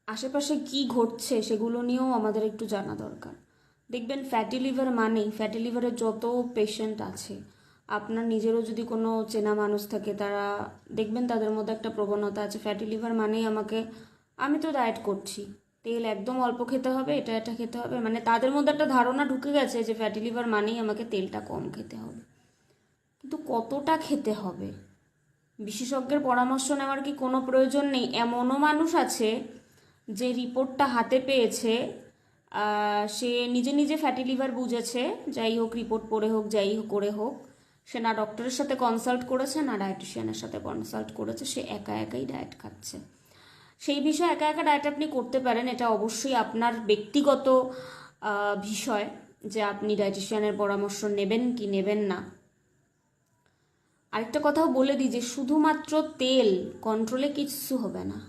আশেপাশে কি ঘটছে সেগুলো নিয়েও আমাদের একটু জানা দরকার। দেখবেন ফ্যাটি লিভার মানেই, ফ্যাটি লিভারের যত পেশেন্ট আছে, আপনার নিজেরও যদি কোনো চেনা মানুষ থাকে, তারা দেখবেন তাদের মধ্যে একটা প্রবণতা আছে, ফ্যাটি লিভার মানেই আমি তো ডায়েট করছি, তেল একদম অল্প খেতে হবে, এটা এটা খেতে হবে, মানে তাদের মধ্যে একটা ধারণা ঢুকে গেছে যে ফ্যাটি লিভার মানেই আমাকে তেলটা কম খেতে হবে। কিন্তু কতটা খেতে হবে, বিশেষজ্ঞের পরামর্শ নেওয়ার কি কোনো প্রয়োজন নেই? এমনও মানুষ আছে যে রিপোর্টটা হাতে পেয়েছে, সে নিজে নিজে ফ্যাটি লিভার বুঝেছে, যাই হোক রিপোর্ট পড়ে হোক যাই হোক করে হোক, সে না ডক্টরের সাথে কনসাল্ট করেছে না ডায়েটিশিয়ানের সাথে কনসাল্ট করেছে, সে একা একাই ডায়েট খাচ্ছে। সেই বিষয়ে একা একা ডায়েট আপনি করতে পারেন, এটা অবশ্যই আপনার ব্যক্তিগত বিষয় যে আপনি ডায়েটিশিয়ানের পরামর্শ নেবেন কি নেবেন না। আরেকটা কথাও বলে দিই যে শুধুমাত্র তেল কন্ট্রোলে কিচ্ছু হবে না।